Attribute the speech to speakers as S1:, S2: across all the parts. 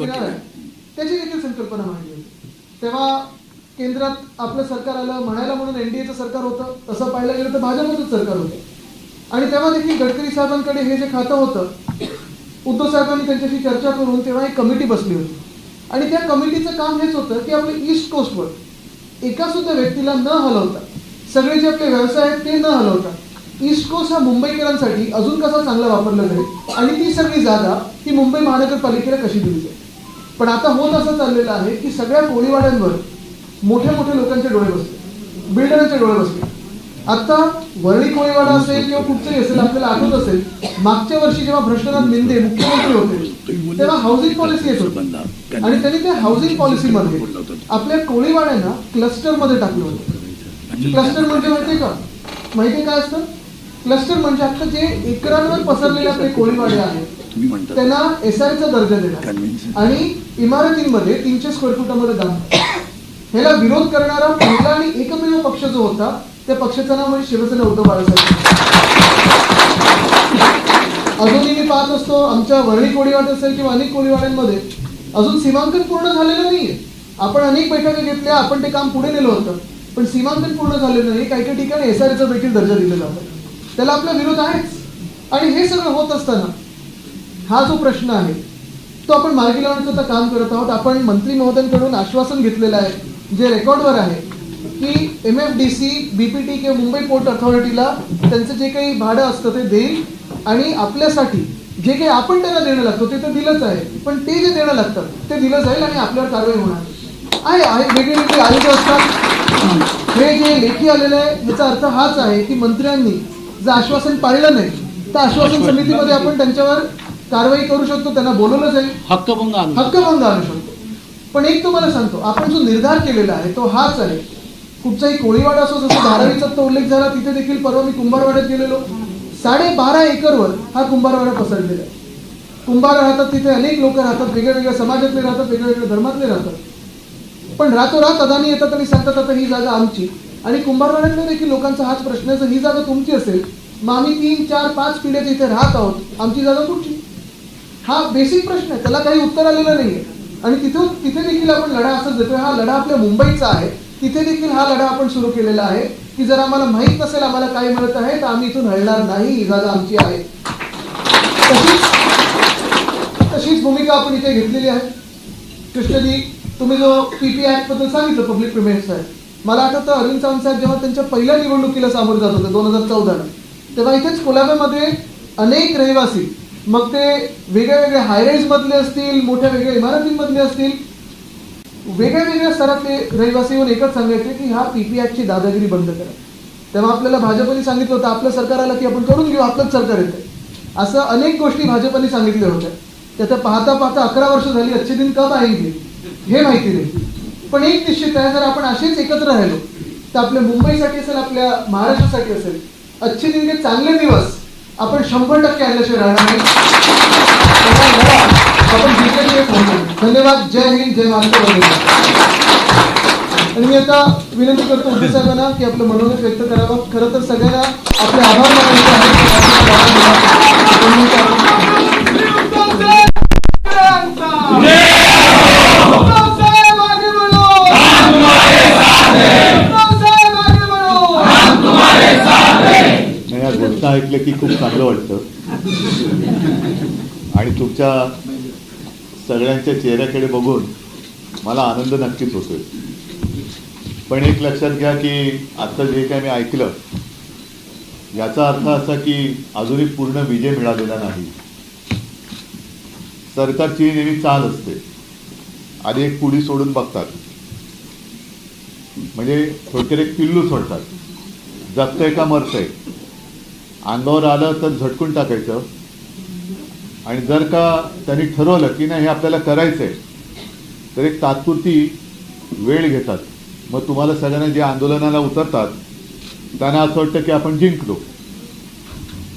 S1: येणार आहे त्याची देखील संकल्पना मांडली होती. तेव्हा केंद्रात आपलं सरकार आलं म्हणायला म्हणून एनडीएचं सरकार होतं, तसं पाहायला गेलं तर भाजपचंच सरकार होतं. आणि तेव्हा देखील गडकरी साहेबांकडे हे जे खातं होतं, उद्धव साहेबांनी त्यांच्याशी चर्चा करून तेव्हा एक कमिटी बसली होती. आणि त्या कमिटीचं काम हेच होतं की आपल्या ईस्ट कोस्टवर एका सुद्धा व्यक्तीला न हलवता, सगळे जे आपले व्यवसाय आहेत ते न हलवता, ईस्ट कोस्ट हा मुंबईकरांसाठी अजून कसा चांगला वापरला जाईल आणि ती सगळी जागा ही मुंबई महानगरपालिकेला कशी दिली जाईल. पण आता होत असं चाललेलं आहे की सगळ्या कोळीवाड्यांवर मोठ्या मोठ्या लोकांचे डोळे बसले, बिल्डरांचे डोळे बसले. आता वरळी कोळीवाडा असेल किंवा कुठचंही असेल, आपल्याला आठवत असेल मागच्या वर्षी जेव्हा भ्रष्टनाथ मिंदे मुख्यमंत्री होते तेव्हा हाऊसिंग पॉलिसी येत होती आणि त्यांनी त्या हाऊसिंग पॉलिसीमध्ये आपल्या कोळीवाड्यांना क्लस्टरमध्ये टाकलं होतं. क्लस्टर म्हणजे माहितीये काय असतं? क्लस्टर म्हणजे आता जे एकरांवर पसरलेले आपले कोळीवाडे आहेत त्यांना एसआरचा दर्जा देणार आणि इमारतींमध्ये 300 स्क्वेअर फुटामध्ये दाम. ह्याला विरोध करणारा पहिला आणि एकमेव पक्ष जो होता त्या पक्षाचं नाव म्हणजे शिवसेना उद्धव बाळासाहेब. अजूनही मी पाहत असतो आमच्या वरळी कोळीवाड असेल किंवा अनेक कोळीवाड्यांमध्ये अजून सीमांकन पूर्ण झालेलं नाहीये. आपण अनेक बैठका घेतल्या, आपण ते काम पुढे नेलं होतं, पण सीमांकन पूर्ण झालेलं नाही. काही काही ठिकाणी एसआरचा देखील दर्जा दिला जातो. त्याला आपला विरोध आहेच. आणि हे सगळं होत असताना हा जो प्रश्न आहे तो आपण मार्गी लावण्याचं काम करत आहोत. आपण मंत्री महोदयांकडून आश्वासन घेतलेलं आहे जे रेकॉर्डवर आहे की MFDC, BPT किंवा मुंबई पोर्ट अथॉरिटीला त्यांचं जे काही भाडं असतं ते देईल आणि आपल्यासाठी जे काही आपण त्यांना देणं लागतो ते तर दिलंच आहे, पण ते जे देणं लागतं ते दिलं जाईल आणि आपल्यावर कारवाई होणार आहे. वेगवेगळे आयुध असतात. हे जे लेखी आलेलं आहे याचा अर्थ हाच आहे की मंत्र्यांनी जर आश्वासन पाळलं नाही तर आश्वासन समितीमध्ये आपण त्यांच्यावर कारवाई करू शकतो, त्यांना बोलवलं जाईल, हक्कभंग आणू शकतो. पण एक तुम्हाला सांगतो, आपण जो निर्धार केलेला आहे तो हाच आहे. कुठचाही कोळीवाडा असो, जसं धारावीचा तो उल्लेख झाला, तिथे देखील परवा मी कुंभारवाड्यात गेलेलो. 12.5 एकरवर हा कुंभारवाडा पसरलेला आहे. कुंभार राहतात तिथे, अनेक लोक राहतात, वेगवेगळ्या समाजातले राहतात, वेगवेगळ्या धर्मातले राहतात. पण रातोरात अदानी येतात आणि सांगतात आता ही जागा आमची. आणि कुंभारवाड्यातल्या देखील लोकांचा हाच प्रश्न आहे, जर ही जागा तुमची असेल मग आम्ही 3, 4, 5 पिढ्या इथे राहत आहोत, आमची जागा कुठची? हा बेसिक प्रश्न आहे, त्याला काही उत्तर आलेलं नाहीये. आणि तिथे देखील आपण लढा असंच देतोय. हा लढा आपल्या मुंबईचा आहे. तिथे देखील हा लढा आपण सुरू केलेला आहे की जर आम्हाला माहीत नसेल आम्हाला काय मिळत आहे तर आम्ही इथून हलणार नाही, ही जागा आमची आहे. तशीच भूमिका आपण इथे घेतलेली आहे. कृष्णजी, तुम्ही जो PP ऍक्ट बद्दल सांगितलं, पब्लिक प्रिमाइस आहे, मला आठवतं अरविंद सावंत साहेब जेव्हा त्यांच्या पहिल्या निवडणुकीला सामोरे जात होते 2014ला, तेव्हा इथेच कोलाब्यामध्ये अनेक रहिवासी, मग ते वेगळ्या हायराईज मधले असतील, मोठ्या वेगळ्या इमारतींमधले असतील, वेगळ्या स्तरातले रहिवासी येऊन एकच सांगायचे की हा PP ऍक्टची दादागिरी बंद करा. तेव्हा आपल्याला भाजपने सांगितलं होतं आपलं सरकार आलं की आपण करून घेऊ, आपलंच सरकार येतं. असं अनेक गोष्टी भाजपने सांगितल्या होत्या. त्याचा पाहता 11 वर्ष झाली, अच्छे दिन कब आएंगे हे माहिती नाही. पण एक निश्चित आहे, जर आपण असेच एकत्र राहिलो तर आपल्या मुंबईसाठी असेल, आपल्या महाराष्ट्रासाठी असेल, अच्छे दिन के चांगले दिवस आपण 100% आल्याशिवाय राहणार नाही. आपण धन्यवाद. जय हिंद, जय महाराष्ट्र. आणि मी आता विनंती करतो उद्धव साहेबांना की आपलं मनोगत व्यक्त करावं. खरं तर सगळ्यांना आपले आभार मानायचे
S2: घोषणा ऐकलं की खूप चांगलं वाटतं आणि तुमच्या सगळ्यांच्या चेहऱ्याकडे बघून मला आनंद नक्कीच होतोय. पण एक लक्षात घ्या की आता जे काय मी ऐकलं याचा अर्थ असा की अजूनही पूर्ण विजय मिळालेला नाही. सरकारची नेहमी चाल असते, आधी एक पुडी सोडून बघतात, म्हणजे थोडक्यात एक पिल्लू सोडतात, जगतंय का मरतंय, अंगावर आलं तर झटकून टाकायचं. आणि जर का त्यांनी ठरवलं की नाही हे आपल्याला करायचं आहे तर एक तात्पुरती वेळ घेतात. मग तुम्हाला सगळ्यांना जे आंदोलनाला उतरतात त्यांना असं वाटतं की आपण जिंकलो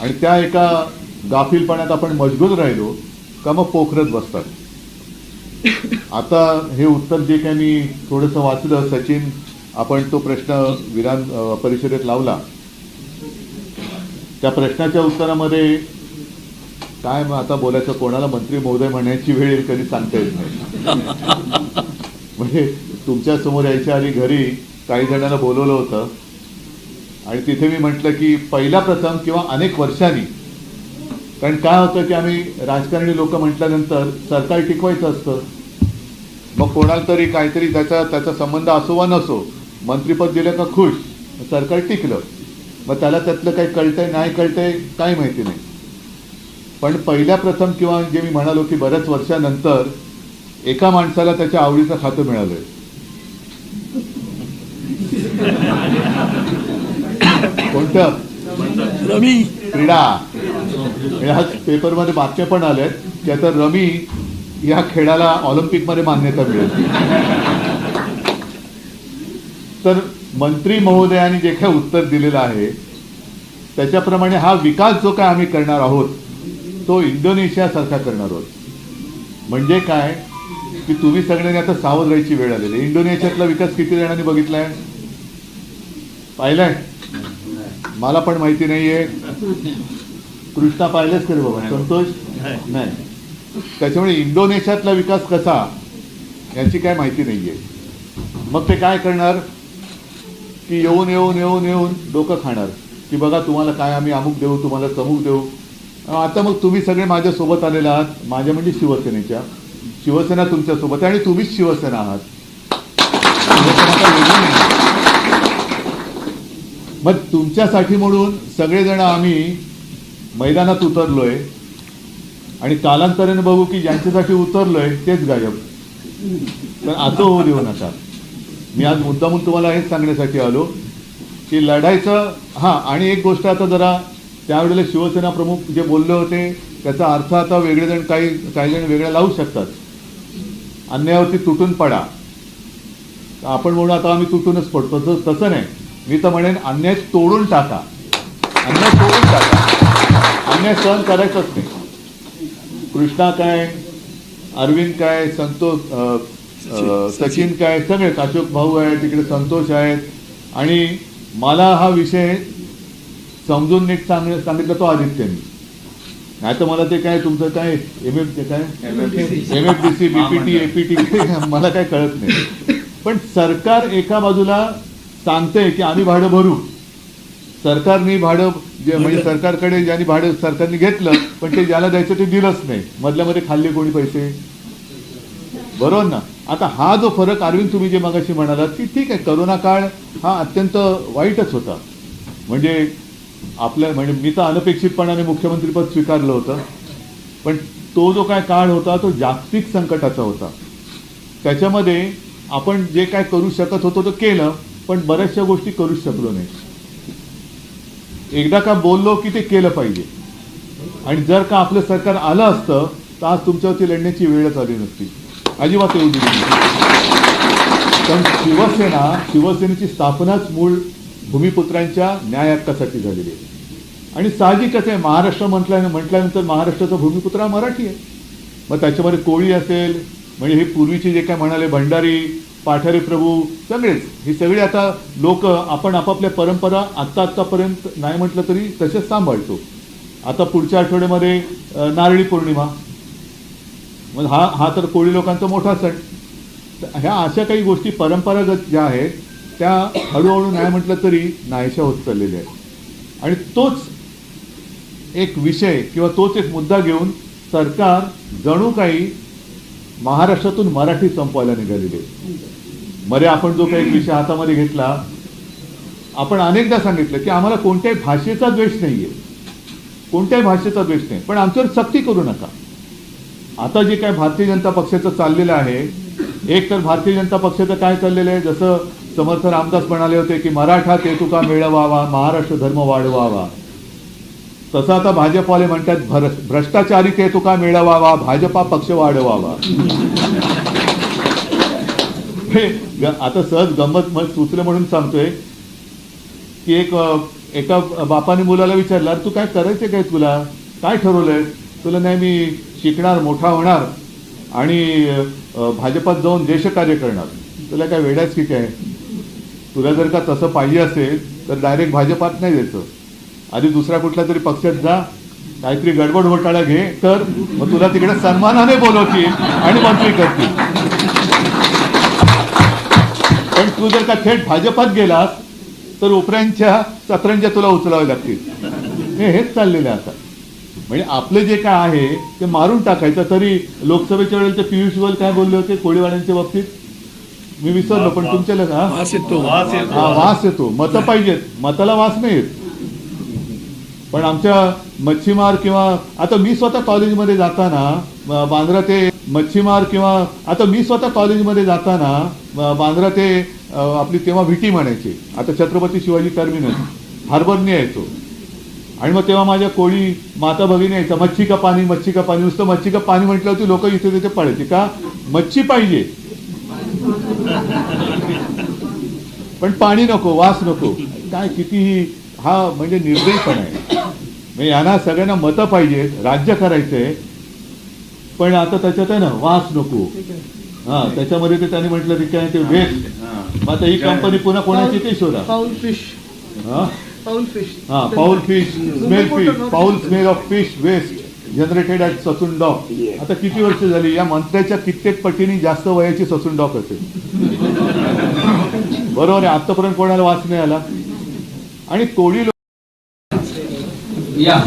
S2: आणि त्या एका गाफीलपणात आपण मशगूल राहिलो का मग पोखरत बसतात. आता हे उत्तर जे काही मी थोडंसं वाचलं, सचिन आपण तो प्रश्न विधान परिषदेत लावला, त्या प्रश्नाच्या उत्तरामध्ये काय मग आता बोलायचं, कोणाला मंत्री महोदय म्हणायची वेळ येईल कधी सांगता येत नाही. म्हणजे तुमच्या समोर यायच्या आधी घरी काही जणांना बोलवलं होतं आणि तिथे मी म्हटलं की पहिला प्रथम किंवा अनेक वर्षांनी, कारण काय होतं की आम्ही राजकारणी लोक म्हटल्यानंतर सरकार टिकवायचं असतं. मग कोणाला तरी काहीतरी त्याचा संबंध असो वा नसो, मंत्रिपद दिलं का खुश, सरकार टिकलं. मग त्याला त्यातलं काही कळतंय नाही कळतंय काही माहिती नाही. पण पहिल्या प्रथम किंवा जे मी म्हणालो की बऱ्याच वर्षानंतर एका माणसाला त्याच्या आवडीचं खातं मिळालंय. कोणतं?
S3: रमी.
S2: क्रीडा. आज पेपरमध्ये बातम्या पण आल्यात की आता रमी या खेळाला ऑलिम्पिकमध्ये मान्यता मिळेल. तर मंत्री महोदयांनी जे काही उत्तर दिलेलं आहे त्याच्याप्रमाणे हा विकास जो काय आम्ही करणार आहोत तो इंडोनेशियासारखा करणार आहोत. म्हणजे काय की तुम्ही सगळ्यांनी आता सावध राहायची वेळ आलेली. इंडोनेशियातला विकास किती जणांनी बघितलाय, पाहिलाय? मला पण माहिती नाहीये. कृष्णा पाहिलंच करे बाबा, संतोष नाही. त्याच्यामुळे इंडोनेशियातला विकास कसा याची काय माहिती नाहीये. मग ते काय करणार की येऊन येऊन येऊन येऊन डोकं खाणार की बघा तुम्हाला काय आम्ही अमुक देऊ, तुम्हाला तमुक देऊ. आता मग तुम्ही सगळे माझ्यासोबत आलेला आहात, माझ्या म्हणजे शिवसेनेच्या. शिवसेना तुमच्यासोबत आहे आणि तुम्हीच शिवसेना आहात. मग तुमच्यासाठी म्हणून सगळेजण आम्ही मैदानात उतरलोय आणि कालांतराने बघू की ज्यांच्यासाठी उतरलोय तेच गायब. तर असं होऊ देऊ नका. मी आज मुद्दामून तुम्हाला हेच सांगण्यासाठी आलो की लढायचं. हां, आणि एक गोष्ट आता जरा त्यावेळेला शिवसेना प्रमुख जे बोलले होते त्याचा अर्थ आता वेगळेजण काही जण वेगळ्या लावू शकतात. अन्यायावरती तुटून पडा. आपण म्हणून आता आम्ही तुटूनच पडतो, तसं नाही. मी तर म्हणेन अन्याय तोडून टाका. अन्याय तोडून टाका. अन्याय सहन करायचंच नाही. कृष्णा काय, अरविंद काय, संतोष, सचिन काय, सगळे अशोक भाऊ आहेत तिकडे, संतोष आहेत. आणि मला हा विषय समजून नीट सांगितलं तो आदित्यनी. नाही तर मला ते काय तुमचं काय MFDC BPT APT मला काय कळत नाही. पण सरकार एका बाजूला सांगते की आम्ही भाडं भरू. सरकारने भाडं म्हणजे सरकारकडे ज्यांनी भाडं सरकारने घेतलं पण ते ज्याला द्यायचं ते दिलंच नाही. मधल्यामध्ये खाल्ले कोणी पैसे, बरोबर ना? आता हा जो फरक अरविंद तुम्ही जे मगाशी म्हणालात की ठीक आहे, करोना काळ हा अत्यंत वाईटच होता. म्हणजे म्हणजे मी तर अनपेक्षितपणाने मुख्यमंत्रीपद स्वीकारलं होतं. पण तो जो काय काळ होता तो जागतिक संकटाचा होता. त्याच्यामध्ये आपण जे काय करू शकत होतो तो केलं, पण बऱ्याचशा गोष्टी करूच शकलो नाही. एकदा का बोललो की ते केलं पाहिजे. आणि जर का आपलं सरकार आलं असतं तर आज तुमच्यावरती लढण्याची वेळच आली नसती. अजिबात येऊ दिली नसती. पण शिवसेनेची स्थापनाच मूळ भूमिपुत्रांच्या न्याय हक्कासाठी झालेली आहे. आणि साहजिकच आहे, महाराष्ट्र म्हटल्यानंतर महाराष्ट्राचा भूमिपुत्र हा मराठी आहे. मग त्याच्यामध्ये कोळी असेल, म्हणजे हे पूर्वीचे जे काय म्हणाले भंडारी, पाठारे प्रभू, सगळेच हे सगळे आता लोक आपण आपापल्या परंपरा आत्तापर्यंत नाही म्हटलं तरी तसेच सांभाळतो. आता पुढच्या आठवड्यामध्ये नारळी पौर्णिमा, मग हा तर कोळी लोकांचा मोठा सण. ह्या अशा काही गोष्टी परंपरागत ज्या आहेत त्या हळूहळू नाही म्हटलं तरी नाहीशा होत चाललेल्या आहेत. आणि तोच एक विषय किंवा तोच एक मुद्दा घेऊन सरकार जणू काही महाराष्ट्रातून मराठी संपवायला निघालेले. मध्ये आपण जो काही विषय हातामध्ये घेतला, आपण अनेकदा सांगितलं की आम्हाला कोणत्याही भाषेचा द्वेष नाहीये, कोणत्याही भाषेचा द्वेष नाही, पण आमच्यावर सक्ती करू नका. आता जे काय भारतीय जनता पक्षाचं चाललेलं आहे, एक तर भारतीय जनता पक्षाचं काय चाललेलं आहे, जसं समर्थ रामदास म्हणाले होते की मराठा ते तुका मिळवावा, महाराष्ट्र धर्म वाढवावा, तसं आता भाजपवाले म्हणतात भ्रष्टाचारी ते तुका मिळवावा, भाजपा पक्ष वाढवावा. आता सहज गंमत सुचलं म्हणून सांगतोय की एका बापाने मुलाला विचारलं, तू काय करायचं काय, तुला काय ठरवलंय? तुला नाही मी शिकणार, मोठा होणार आणि भाजपात जाऊन देशकार्य करणार. तुला काय वेड्याच की काय? तुला जर का तसं पाहिजे असेल तर डायरेक्ट भाजपात नाही जायचं, आधी दुसऱ्या कुठल्या तरी पक्षात जा, काहीतरी गडबड घोटाळा घे तर मग तुला तिकडे सन्मानाने बोलवतील आणि मंत्री करतील. पण तू जर का थेट भाजपात गेलास तर उपऱ्यांच्या सतरंज्या तुला उचलावे लागतील. हेच चाललेलं आहे आता. म्हणजे आपलं जे काय आहे ते मारून टाकायचं. तरी लोकसभेच्या वेळेला ते पियुष गोयल काय बोलले होते कोळीवाड्यांच्या बाबतीत मी विसरलो, पण तुमच्या वास येतो. मतं पाहिजेत, मताला वास नाही येत. पण आमच्या मच्छीमार किंवा आता मी स्वतः कॉलेजमध्ये जाताना बांद्रा ते मच्छीमार किंवा आता मी स्वतः कॉलेजमध्ये जाताना बांद्रा ते आपली तेव्हा व्हीटी म्हणायची, आता छत्रपती शिवाजी टर्मिनस हार्बरने यायचो. आणि मग तेव्हा माझ्या कोळी माता भगिनी यायचा मच्छी का पाणी, मच्छी का पाणी. नुसतं मच्छी का पाणी म्हटलं होती लोक इथे तिथे पळायचे. का? मच्छी पाहिजे पण पाणी नको, वास नको. काय कितीही हा म्हणजे निर्दयीपणा आहे. म्हणजे यांना सगळ्यांना मतं पाहिजेत, राज्य करायचंय, पण आता त्याच्यात आहे ना वास नको. हा त्याच्यामध्ये ते त्यांनी म्हटलं की काय ते वेस्ट. मग आता ही कंपनी पुन्हा कोणाची ते शोधा.
S1: फाऊल फिश
S2: हा
S1: foul fish
S2: foul fish smell fish foul smell of fish waste generated at Sassoon Dock. आता किती वर्ष झाली या मंत्र्याच्या कित्येक पटीने जास्त वयाची ससून डॉक असेल. बरोबर आहे. आतापर्यंत कोणाला वास नाही आला. आणि कोळी
S3: या